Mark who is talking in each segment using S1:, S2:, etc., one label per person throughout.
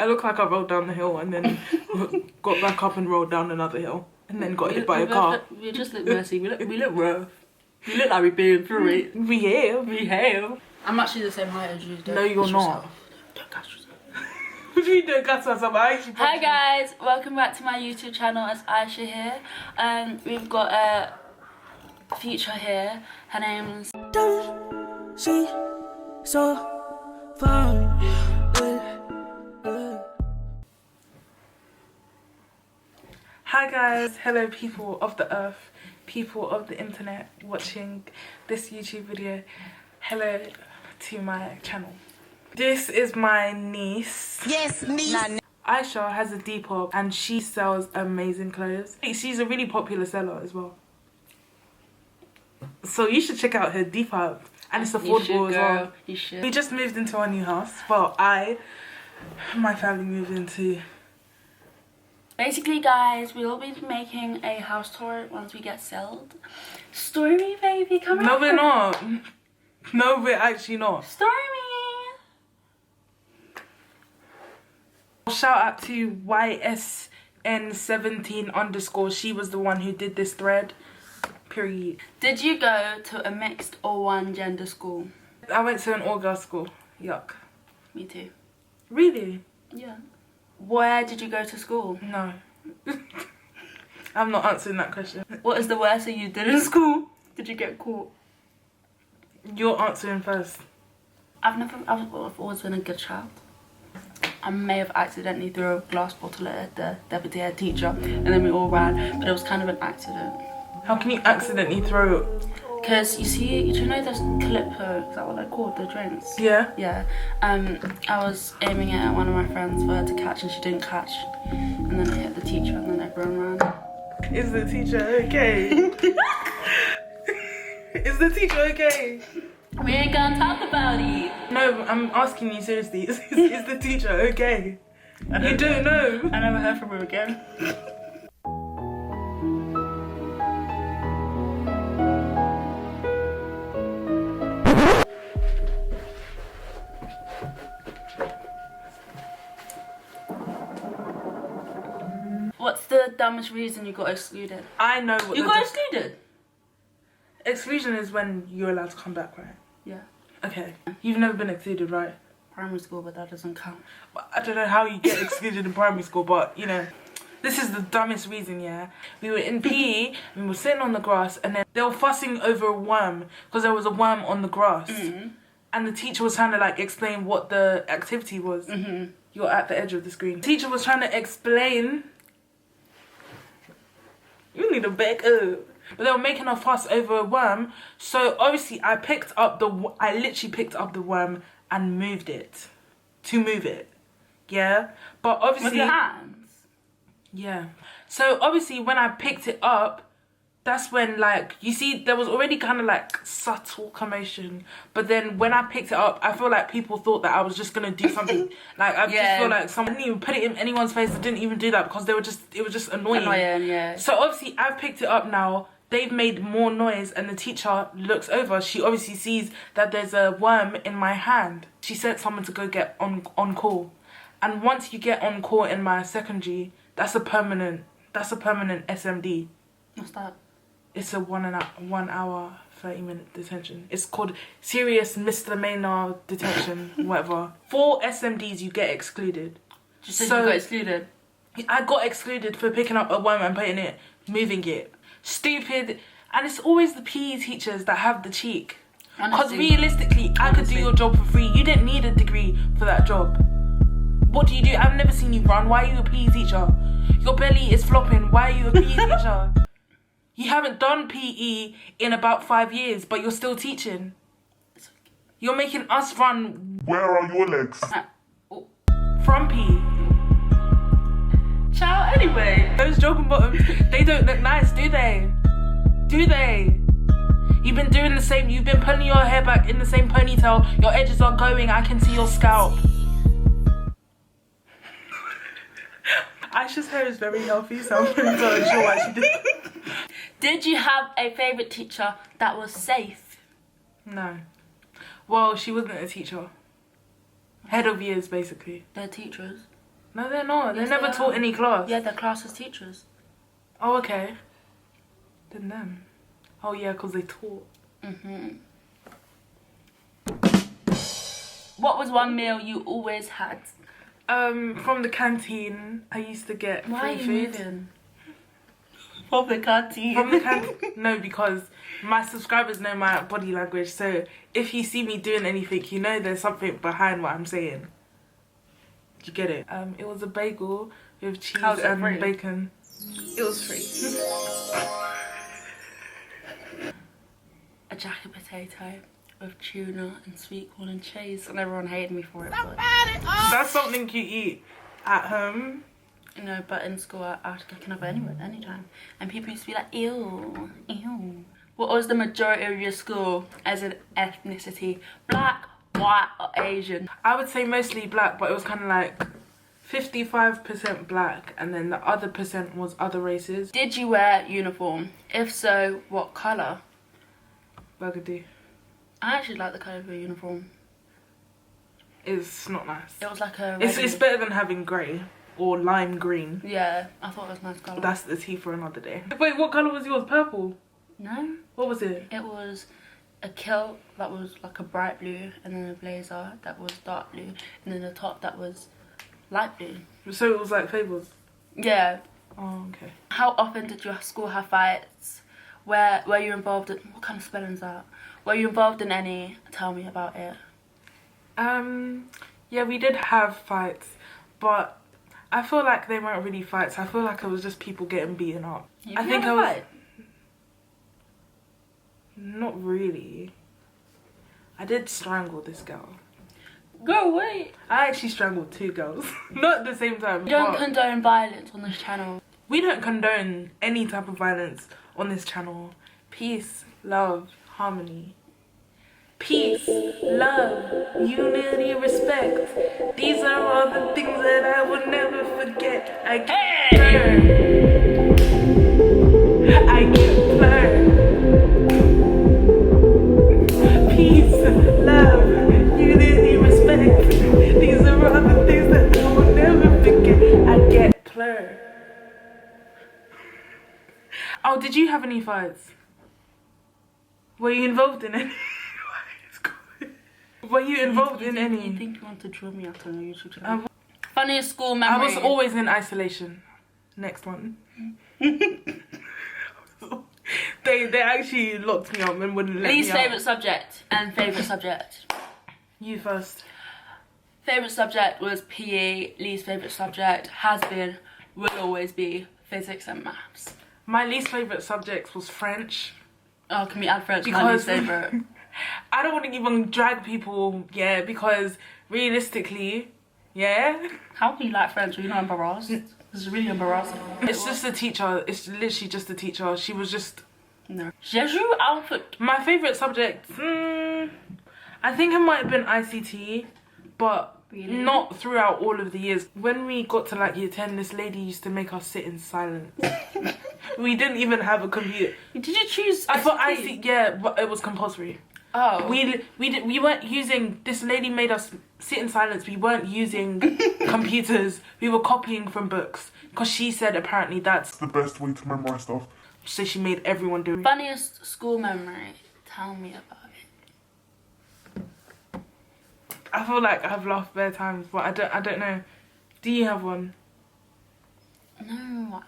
S1: I look like I rolled down the hill and then got back up and rolled down another hill and then got hit by a car.
S2: We just look messy. We look rough. We look like we've been through it.
S1: We have.
S2: We have. I'm actually the same height as you.
S1: No, you're not.
S2: Don't catch yourself.
S1: What do you do, gas myself?
S2: Hi guys, welcome back to my YouTube channel. It's Aisha here. We've got a feature here. Her name's.
S3: Don't see so far.
S1: Hi guys, hello people of the earth, people of the internet watching this YouTube video. Hello to my channel. This is my niece.
S3: Yes, niece.
S1: Aisha has a Depop and she sells amazing clothes. She's a really popular seller as well. So you should check out her Depop, and it's affordable as well.
S2: You should.
S1: We just moved into our new house. Well, my family moved into.
S2: Basically, guys, we'll be making a house tour once we get settled. Stormy, baby, come on.
S1: No, we're not. No, we're actually not.
S2: Stormy.
S1: Shout out to YSN17_. She was the one who did this thread. Period.
S2: Did you go to a mixed or one gender school?
S1: I went to an all-girls school. Yuck.
S2: Me too.
S1: Really?
S2: Yeah. Where did you go to school?
S1: No. I'm not answering that question.
S2: What is the worst thing you did in school? Did you get caught?
S1: You're answering first.
S2: I've always been a good child. I may have accidentally threw a glass bottle at the deputy head teacher and then we all ran, but it was kind of an accident.
S1: How can you accidentally throw?
S2: Because you see, you know those Calippo, is that what they're called, the drinks?
S1: Yeah.
S2: Yeah. I was aiming it at one of my friends for her to catch and she didn't catch. And then I hit the teacher and then everyone ran.
S1: Is the teacher okay? Is the teacher okay?
S2: We ain't gonna talk about it.
S1: No, I'm asking you seriously. Is the teacher okay? You don't know.
S2: I never heard from her again. What's the dumbest reason you got excluded?
S1: I know what
S2: You got excluded?
S1: Exclusion is when you're allowed to come back, right?
S2: Yeah.
S1: Okay. You've never been excluded, right?
S2: Primary school, but that doesn't count.
S1: I don't know how you get excluded in primary school, but you know. This is the dumbest reason, yeah? We were in PE and we were sitting on the grass and then they were fussing over a worm because there was a worm on the grass. Mm-hmm. And the teacher was trying to like explain what the activity was. Mm-hmm. You're at the edge of the screen. The teacher was trying to explain. You need to back up. But they were making a fuss over a worm. So obviously I literally picked up the worm and moved it. To move it. Yeah? But obviously...
S2: With your hands?
S1: Yeah. So obviously when I picked it up, that's when like, you see there was already kind of like subtle commotion. But then when I picked it up, I feel like people thought that I was just going to do something. Like I just feel like someone didn't even put it in anyone's face. They didn't even do that because it was just annoying.
S2: Yeah.
S1: So obviously I've picked it up now. They've made more noise and the teacher looks over. She obviously sees that there's a worm in my hand. She sent someone to go get on call. And once you get on call in my secondary, that's a permanent SMD.
S2: What's that?
S1: It's a 1 hour 30-minute detention. It's called serious misdemeanor detention, whatever. 4 SMDs you get excluded.
S2: You said you got excluded?
S1: I got excluded for picking up a worm and moving it. Stupid. And it's always the PE teachers that have the cheek. Because realistically, I could do your job for free. You didn't need a degree for that job. What do you do? I've never seen you run. Why are you a PE teacher? Your belly is flopping. Why are you a PE teacher? You haven't done PE in about 5 years, but you're still teaching. You're making us run.
S4: Where are your legs?
S1: From PE.
S2: Ciao, anyway.
S1: Those joking bottoms, they don't look nice, do they? Do they? You've been doing the same, you've been pulling your hair back in the same ponytail. Your edges are going, I can see your scalp. Aisha's hair is very healthy, so I'm not entirely sure why she did.
S2: Did you have a favourite teacher that was safe?
S1: No. Well, she wasn't a teacher. Head of years, basically.
S2: They're teachers.
S1: No, they're not.
S2: Yes,
S1: they never
S2: they
S1: taught
S2: are.
S1: any class.
S2: Yeah, their class as teachers.
S1: Oh, okay. Then them. Oh, yeah, because they taught.
S2: What was one meal you always had?
S1: From the canteen, I used to get
S2: Why are
S1: free
S2: you
S1: food.
S2: moving? From the canteen.
S1: From the canteen. No, because my subscribers know my body language. So if you see me doing anything, you know there's something behind what I'm saying. Do you get it? It was a bagel with cheese and
S2: free?
S1: bacon. It was free.
S2: A jacket potato with tuna and sweet corn and cheese, and everyone hated me for it. But,
S1: That's something you eat at home.
S2: you know, but in school I can have it anywhere, anytime. And people used to be like, ew, ew. What was the majority of your school as an ethnicity? Black, white, or Asian?
S1: I would say mostly black, but it was kind of like 55% black, and then the other percent was other races.
S2: Did you wear uniform? If so, what colour?
S1: Burgundy.
S2: I actually like the colour of your uniform.
S1: It's not nice.
S2: It was like a
S1: It's better than having grey or lime green.
S2: yeah, I thought it was a nice colour.
S1: That's the tea for another day. Wait, what colour was yours? Purple?
S2: No,
S1: What was it?
S2: it was a kilt that was like a bright blue, and then a blazer that was dark blue, and then a top that was light blue.
S1: So it was like Fables.
S2: Yeah.
S1: Oh, okay.
S2: How often did your school have fights? Were you involved in, what kind of spelling's that? Were you involved in any? Tell me about it.
S1: Yeah, we did have fights, but I feel like they weren't really fights. I feel like it was just people getting beaten up. I think I was
S2: Fight?
S1: not really. I did strangle this girl.
S2: Go away.
S1: I actually strangled 2 girls, not at the same time.
S2: We don't
S1: but
S2: condone violence on this channel.
S1: we don't condone any type of violence on this channel. Peace, love, harmony. Peace, love, unity, respect. These are all the things that I will never forget. I get burned. I get burned. Peace, love, unity, respect. These are all the things that I will never forget. I get blurred. Oh, did you have any fights? Were you involved in any? Were you involved in
S2: You
S1: any?
S2: think you want to draw me out on a YouTube channel? Funniest school memory.
S1: I was always in isolation. Next one. They actually locked me up and wouldn't let
S2: Least
S1: me out.
S2: favourite subject and favourite subject.
S1: You first.
S2: Favourite subject was PE. Least favourite subject has been, will always be, physics and maths.
S1: My least favourite subject was French.
S2: Oh, can we add French? My
S1: Because
S2: least favourite.
S1: I don't want to even drag people, yeah, because realistically, yeah,
S2: How can you like French? Are you not embarrassed? This is really embarrassing.
S1: it's just the teacher. It's literally just the teacher. She was just...
S2: No. J'ai joué en foot.
S1: My favourite subject, I think it might have been ICT, but
S2: Really?
S1: not throughout all of the years. When we got to like year 10, this lady used to make us sit in silence. We didn't even have a computer.
S2: Did you choose
S1: For
S2: ICT?
S1: ICT, yeah, but it was compulsory.
S2: Oh.
S1: We weren't using, this lady made us sit in silence. We weren't using computers. We were copying from books because she said apparently that's
S4: the best way to memorize stuff.
S1: so she made everyone do it.
S2: Funniest school memory. Tell me about it.
S1: I feel like I've laughed bare times, but I don't know. Do you have one?
S2: No,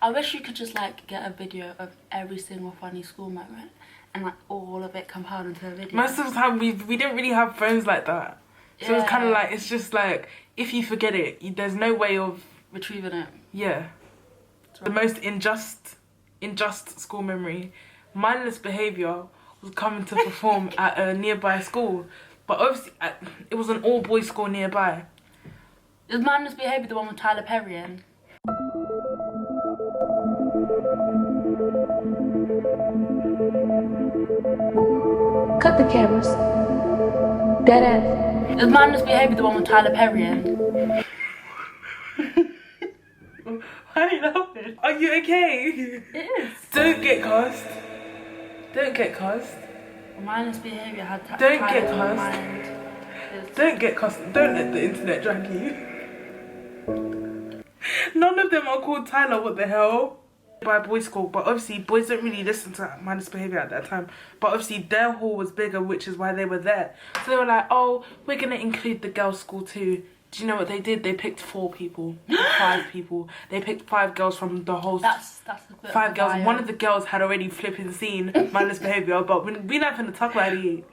S2: I wish you could just like get a video of every single funny school moment and like all of it compiled into a video.
S1: Most of the time we didn't really have phones like that, so it's kind of
S2: Yeah.
S1: like, it's just like if you forget it, there's no way of,
S2: Retrieving it.
S1: yeah. The most unjust school memory, mindless behaviour was coming to perform at a nearby school, but obviously it was an all boys school nearby.
S2: Is Mindless Behaviour the one with Tyler Perry in?
S5: Cut the cameras. Dead end.
S2: Is Mindless Behaviour the one with Tyler Perry in?
S1: Why are you laughing? Are you okay?
S2: It is.
S1: Don't get cussed. Don't get cussed.
S2: Mindless Behaviour had
S1: Don't
S2: Tyler
S1: get
S2: in
S1: cussed.
S2: mind.
S1: Don't get cussed. Don't let the internet drag you. None of them are called Tyler, what the hell? By a boys' school, but obviously boys don't really listen to mindless behaviour at that time. But obviously their hall was bigger, which is why they were there. So they were like, oh, we're gonna include the girls' school too. Do you know what they did? They picked 4 people, 5 people. They picked 5 girls from the whole.
S2: That's a bit
S1: 5
S2: of a
S1: girls.
S2: bio.
S1: One of the girls had already flipping seen mindless behaviour, but we're not gonna talk about it.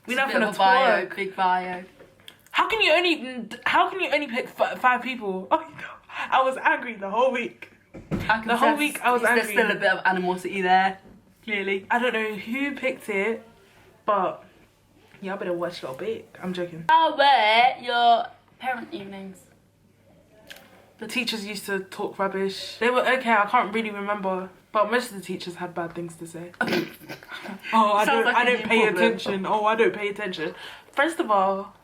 S1: We're not
S2: Bit
S1: gonna
S2: of a bio,
S1: talk.
S2: big bio.
S1: How can you only pick 5 people? Oh no, I was angry the whole week. The whole week I was
S2: There's
S1: angry.
S2: still a bit of animosity there, clearly.
S1: I don't know who picked it, but y'all better watch your back. I'm joking.
S2: How were your parent evenings?
S1: The teachers used to talk rubbish. They were okay, I can't really remember. But most of the teachers had bad things to say. Oh, I
S2: Sounds like a
S1: don't
S2: new
S1: pay
S2: problem.
S1: attention. Oh, I don't pay attention. First of all,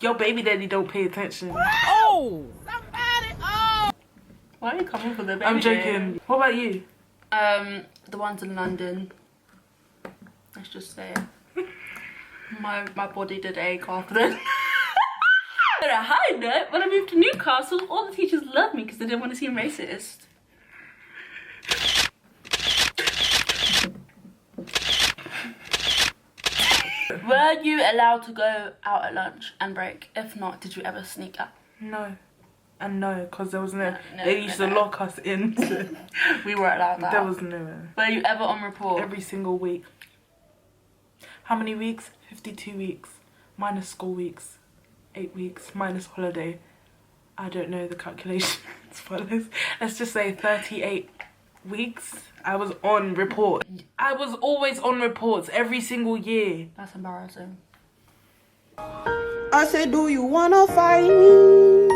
S1: your baby daddy don't pay attention.
S2: Why are you coming for the baby?
S1: I'm joking. What about you?
S2: The ones in London. Let's just say my body did ache after that. On a high note, when I moved to Newcastle, all the teachers loved me because they didn't want to seem racist. Were you allowed to go out at lunch and break? If not, did you ever sneak out?
S1: No. And no, because there was no,
S2: No,
S1: they used to lock us in.
S2: We were allowed that.
S1: There was no way.
S2: Were you ever on report?
S1: Every single week. How many weeks? 52 weeks. Minus school weeks. 8 weeks. Minus holiday. I don't know the calculations, but let's just say 38 weeks. I was on report. I was always on reports every single year.
S2: That's embarrassing.
S3: I said, do you wanna fight me?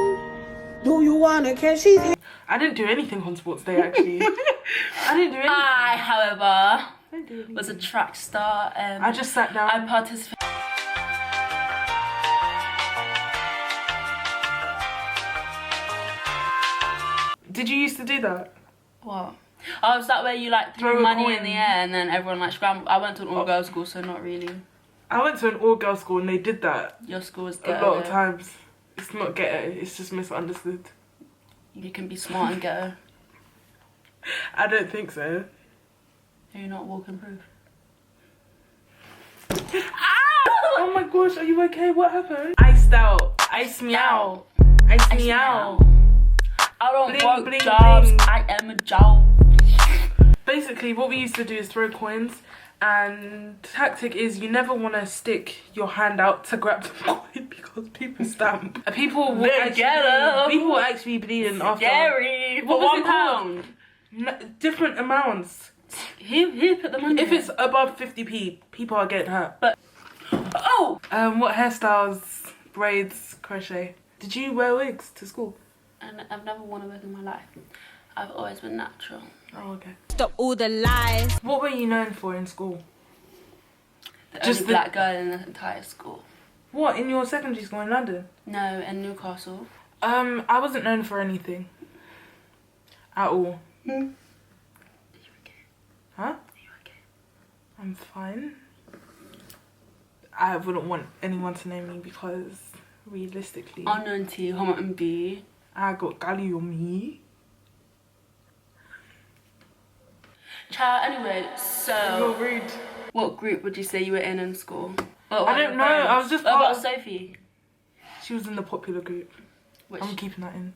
S3: Do you wanna catch these?
S1: I didn't do anything on sports day actually. I didn't do anything.
S2: I, however,
S1: I didn't do anything.
S2: was a track star and
S1: I just sat down.
S2: I participated.
S1: Did you used to do that?
S2: What? Oh, is that where you like
S1: Throw
S2: threw
S1: a
S2: money
S1: coin.
S2: in the air and then everyone like scrambled? I went to an all-girls school, so not really.
S1: I went to an all-girls school and they did that
S2: Your school was
S1: a
S2: ghetto.
S1: lot of times. It's not ghetto, it's just misunderstood.
S2: You can be smart and ghetto.
S1: I don't think so.
S2: You're not walking proof.
S1: Oh my gosh, are you okay? What happened? Iced out. Ice me out. Ice me out.
S2: I don't
S1: Bling,
S2: work
S1: bling,
S2: jobs.
S1: bling.
S2: I am a job.
S1: Basically, what we used to do is throw coins. And the tactic is you never want to stick your hand out to grab the coin because people stamp. People will
S2: They're ghetto.
S1: people actually bleeding after.
S2: Scary.
S1: What
S2: For
S1: was it
S2: £1.
S1: Different amounts.
S2: He put the money.
S1: If it's above 50p, people are getting hurt.
S2: But oh,
S1: What hairstyles, braids, crochet? Did you wear wigs to school?
S2: and I've never worn a wig in my life. I've always been natural.
S1: Oh, okay.
S3: Stop all the lies.
S1: What were you known for in school?
S2: The
S1: Just
S2: only
S1: the-
S2: black girl in the entire school.
S1: What, in your secondary school in London?
S2: No, in Newcastle.
S1: I wasn't known for anything. At all.
S2: Are you okay?
S1: Huh?
S2: Are you okay?
S1: I'm fine. I wouldn't want anyone to know me because realistically,
S2: Unknown T, Homo and B.
S1: I got Gali on me.
S2: Child, anyway, so
S1: You're rude.
S2: what group would you say you were in school? What
S1: I
S2: were
S1: don't
S2: your
S1: know, I
S2: friends?
S1: was just
S2: What
S1: part
S2: about
S1: of-
S2: Sophie?
S1: She was in the popular group.
S2: Which
S1: I'm keeping that in.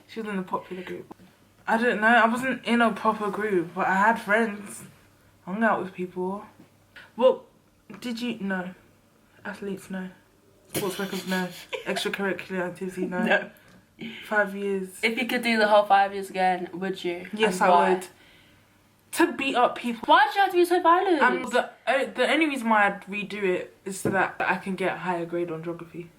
S1: She was in the popular group. I don't know, I wasn't in a proper group, but I had friends. Hung out with people. What did you no? Athletes no. Sports records no. Extracurricular activity no.
S2: No.
S1: 5 years.
S2: If you could do the whole 5 years again, would you?
S1: Yes,
S2: And
S1: I
S2: why?
S1: would. To beat up people.
S2: Why did you have to be so violent?
S1: The only reason why I'd redo it is so that I can get a higher grade on geography.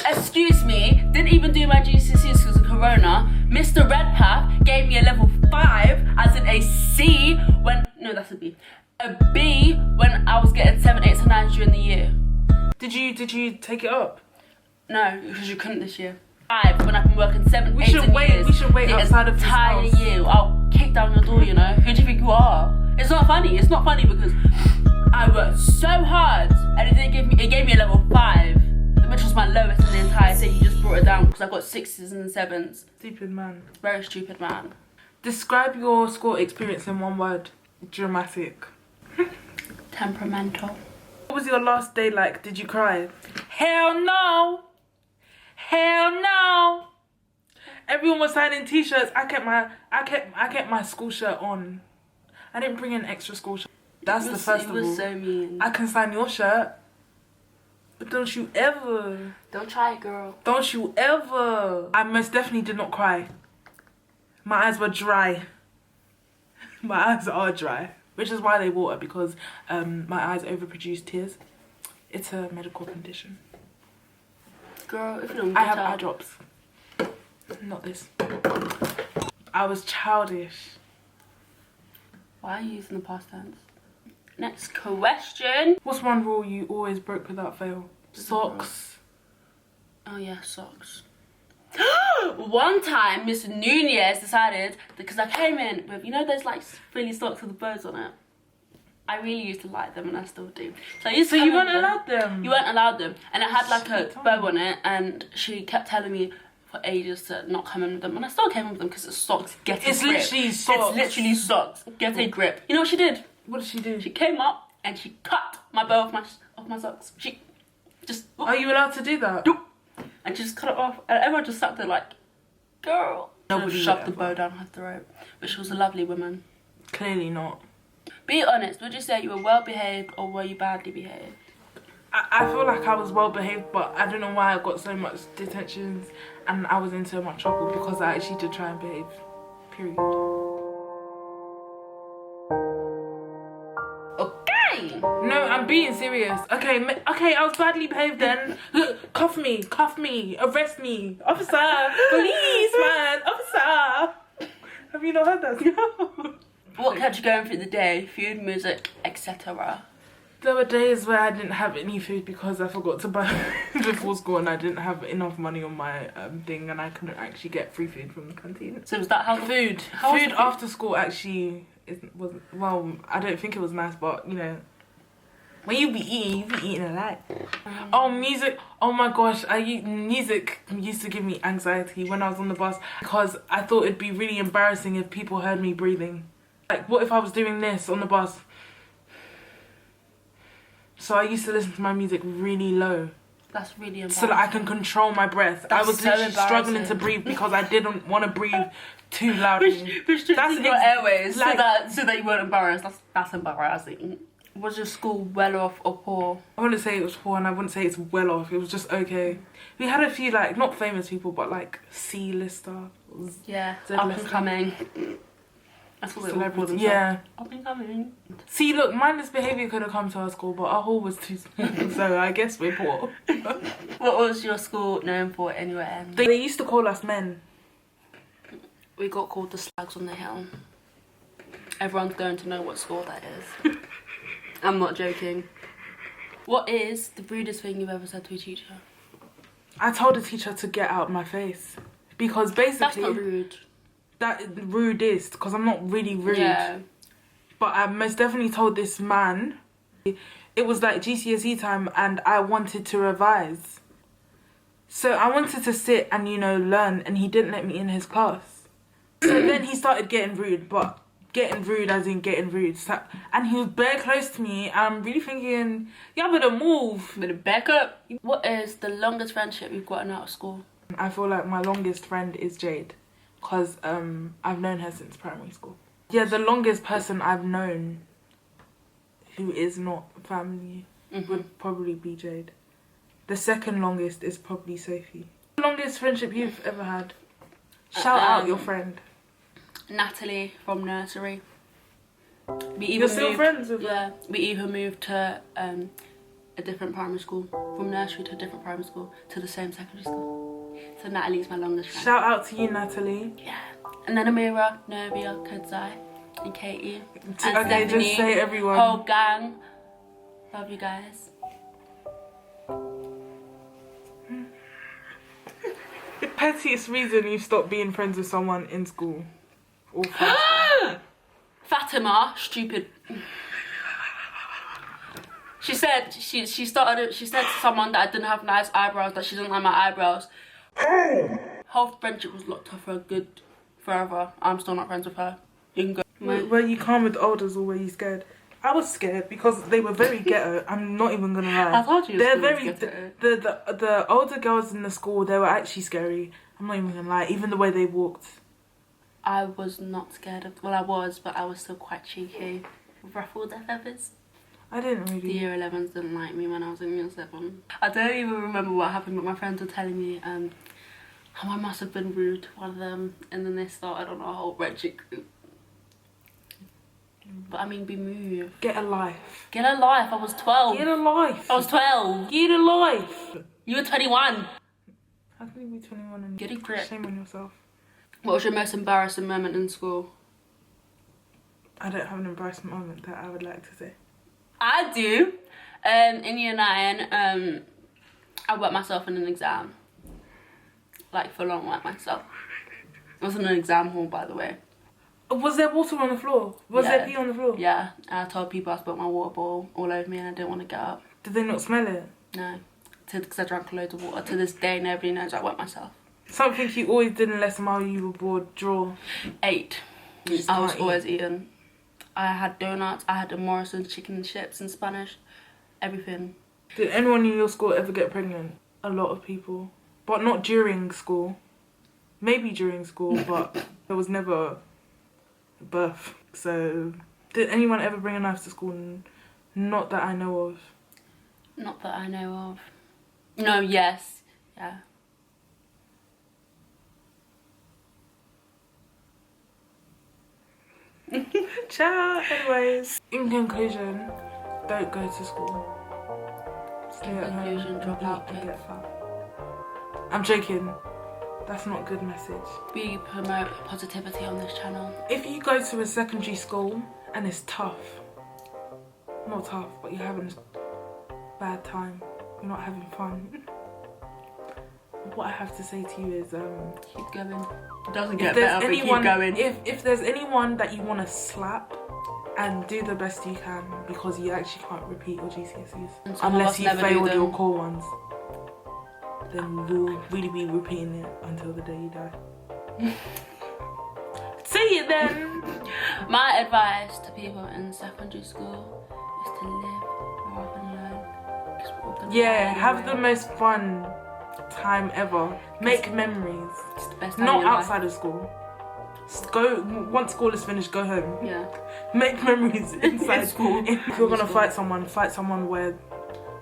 S2: Excuse me, didn't even do my GCSEs because of Corona. Mr. Redpath gave me a level 5, as in a C, when, no, that's a B. A B when I was getting 7, 8 and 9 during the year.
S1: Did you take it up?
S2: No, because you couldn't this year. 5 when I've been working 7,
S1: We
S2: 8
S1: should
S2: and
S1: wait-
S2: years.
S1: we should wait
S2: the
S1: outside of his
S2: entire
S1: house.
S2: year. I'll kick down your door, you know. Who do you think you are? It's not funny. It's not funny because I worked so hard and it gave me a level 5. which was my lowest in the entire thing. You just brought it down because I got 6s and 7s.
S1: Stupid man.
S2: Very stupid man.
S1: Describe your school experience in one word. Dramatic.
S2: Temperamental.
S1: What was your last day like? Did you cry? Hell no! Hell no! Everyone was signing t-shirts. I kept my school shirt on. I didn't bring an extra school shirt. That's the first of all.
S2: It was so mean.
S1: I can sign your shirt. But don't you ever.
S2: Don't try it, girl.
S1: Don't you ever. I most definitely did not cry. My eyes were dry. My eyes are dry. Which is why they water, because my eyes overproduce tears. It's a medical condition.
S2: Girl, if you don't
S1: I
S2: get
S1: have eye
S2: out.
S1: drops. Not this. I was childish.
S2: Why are you using the past tense? Next question.
S1: What's one rule you always broke without fail? Socks.
S2: Oh yeah, socks. One time, Miss Nunez decided, because I came in with, you know those like frilly socks with the bows on it? I really used to like them and I still do. So
S1: You weren't allowed them?
S2: You weren't allowed them. And it had like a
S1: Shit,
S2: bow on it, and she kept telling me for ages to not come in with them. And I still came in with them because it's socks, get a grip.
S1: It's literally socks.
S2: It's literally socks, get a grip. You know what she did?
S1: What did she do?
S2: She came up and she cut my bow off my socks. She just...
S1: Are you allowed to do that?
S2: Doop. And she just cut it off, and everyone just sat there like, girl.
S1: Nobody
S2: She shoved
S1: would
S2: the bow down her throat, but she was a lovely woman.
S1: Clearly not.
S2: Be honest, would you say you were well behaved or were you badly behaved?
S1: I feel like I was well behaved, but I don't know why I got so much detentions and I was in so much trouble, because I actually did try and behave. Period.
S2: Okay.
S1: No, I'm being serious. Okay, I was badly behaved then. Cuff me, arrest me, officer, policeman, officer. Have you not heard that? No.
S2: What kept you going through the day? Food, music, etc.
S1: There were days where I didn't have any food because I forgot to buy before school, and I didn't have enough money on my thing, and I couldn't actually get free food from the canteen.
S2: So was that how
S1: Food
S2: was the food?
S1: after school actually wasn't, well, I don't think it was nice, but you know, when you be eating a lot. Oh, music, oh my gosh, music used to give me anxiety when I was on the bus, because I thought it'd be really embarrassing if people heard me breathing. Like, what if I was doing this on the bus? So I used to listen to my music really low.
S2: That's really embarrassing.
S1: So that I can control my breath.
S2: That's
S1: I was
S2: so
S1: literally struggling
S2: embarrassing.
S1: to breathe because I didn't want to breathe too loudly.
S2: Restricting your airways
S1: like-
S2: so that you weren't embarrassed. That's embarrassing. Was your school well off or poor?
S1: I wouldn't say it was poor, and I wouldn't say it's well off. It was just okay. We had a few, like, not famous people, but like C-lister.
S2: Yeah,
S1: Z
S2: up
S1: list.
S2: and coming. That's what they all call
S1: Celebrity.
S2: themselves.
S1: Yeah.
S2: Up and coming.
S1: See, look, mindless behaviour could have come to our school, but our hall was too small, so I guess we're poor.
S2: What was your school known for anyway?
S1: They used to call us men.
S2: We got called the Slags on the Hill. Everyone's going to know what school that is. I'm not joking. What is the rudest thing you've ever said to a teacher?
S1: I told the teacher to get out of my face. Because
S2: That's
S1: basically...
S2: not rude.
S1: That rudest, because I'm not really rude.
S2: Yeah.
S1: But I most definitely told this man, it was like GCSE time and I wanted to revise. So I wanted to sit and, you know, learn, and he didn't let me in his class. So then he started getting rude, but getting rude as in getting rude. So, and he was very close to me, and I'm really thinking, y'all better move.
S2: Better back up. What is the longest friendship you've gotten out of school?
S1: I feel like my longest friend is Jade, because I've known her since primary school. Yeah, the longest person I've known who is not family would probably be Jade. The second longest is probably Sophie. The longest friendship you've ever had? Shout out your friend.
S2: Natalie from nursery.
S1: You're still friends with her?
S2: Yeah, we even moved to a different primary school. From nursery to a different primary school to the same secondary school. So Natalie's my longest friend.
S1: Shout out to you, Natalie.
S2: Yeah. And then Amira, Novia, Kudzai, and Katie. And
S1: Okay,
S2: Stephanie,
S1: just say everyone.
S2: whole gang. Love you guys.
S1: The pettiest reason you stopped being friends with someone in school. Or first.
S2: Fatima, stupid. She said she said to someone that I didn't have nice eyebrows, that she didn't like my eyebrows. Whole friendship was locked off for a good forever. I'm still not friends with her. You can go.
S1: Were you calm with the elders or were you scared? I was scared because they were very ghetto. I'm not even gonna lie.
S2: I told you
S1: they're
S2: the school
S1: very
S2: was ghetto.
S1: the older girls in the school. They were actually scary. I'm not even gonna lie. Even the way they walked.
S2: I was not scared of. Well, I was, but I was still quite cheeky. Ruffled their feathers.
S1: I didn't really.
S2: The year 11s didn't like me when I was in year 7. I don't even remember what happened, but my friends were telling me how I must have been rude to one of them, and then they started on a whole wretched group. But I mean, be moved.
S1: Get a life.
S2: Get a life. I was 12.
S1: Get a life.
S2: I was 12.
S1: Get a life.
S2: You were 21.
S1: How can you be 21 and
S2: Get a grip.
S1: shame on yourself?
S2: What was your most embarrassing moment in school?
S1: I don't have an embarrassing moment that I would like to say.
S2: I do. In year 9, I wet myself in an exam. Like, full on wet myself. It wasn't an exam hall, by the way.
S1: Was there water on the floor? Was there pee on the floor?
S2: Yeah, and I told people I spilled my water bottle all over me and I didn't want to get up.
S1: Did they not smell it?
S2: No, because I drank loads of water. To this day, nobody knows I wet myself.
S1: Something you always did in lesson while you were bored, draw.
S2: 8.
S1: Just
S2: I was
S1: can't
S2: always eating. I had donuts, I had the Morrison's chicken and chips in Spanish. Everything.
S1: Did anyone in your school ever get pregnant? A lot of people. But not during school. Maybe during school, but there was never a birth. So, did anyone ever bring a knife to school? Not that I know of.
S2: Not that I know of. No, yes. Yeah.
S1: Ciao. Anyways, in conclusion, don't go to school. Stay at home.
S2: Conclusion, drop out,
S1: and
S2: kids.
S1: get fat. I'm joking. That's not a good message.
S2: We promote positivity on this channel.
S1: If you go to a secondary school and it's tough, not tough, but you're having a bad time, you're not having fun, what I have to say to you is
S2: Keep going. It doesn't
S1: if
S2: get
S1: there's
S2: better, but
S1: anyone,
S2: keep going.
S1: if there's anyone that you want to slap, and do the best you can, because you actually can't repeat your GCSEs
S2: And some of
S1: unless
S2: us
S1: you
S2: never do
S1: failed your
S2: them.
S1: core ones. Then we'll really be repeating it until the day you die. See you then.
S2: My advice to people in secondary school is to live rather than learn. 'Cause we're all gonna
S1: Yeah,
S2: die
S1: have
S2: anyway.
S1: the most fun time ever. Make memories.
S2: It's the best time
S1: Not
S2: of your
S1: outside
S2: life.
S1: of school. Go once school is finished. Go home.
S2: Yeah.
S1: Make memories inside
S2: school.
S1: If you're gonna fight someone where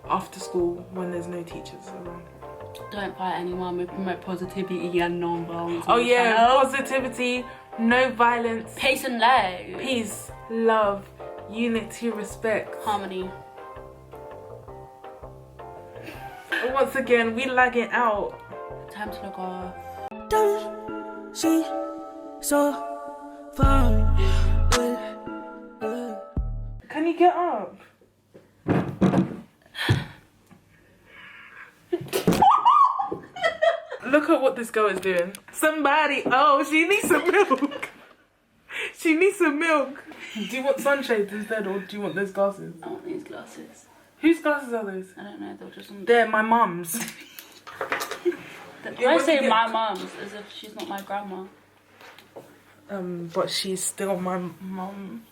S1: after school when there's no teachers around.
S2: Don't fight anyone. We promote positivity and non-violence.
S1: Oh
S2: on the
S1: yeah,
S2: channel.
S1: positivity, no violence,
S2: Peace and love.
S1: peace, love, unity, respect.
S2: Harmony.
S1: Once again, we lag it out.
S2: Time to look off.
S3: Don't see so far.
S1: Can you get up? Look at what this girl is doing. Somebody, oh, she needs some milk. She needs some milk. Do you want sunshades instead, or do you want those glasses?
S2: I want these glasses.
S1: Whose glasses are those?
S2: I don't know. They're just on.
S1: They're my mum's.
S2: I say my mum's as if she's not my grandma.
S1: But she's still my mum.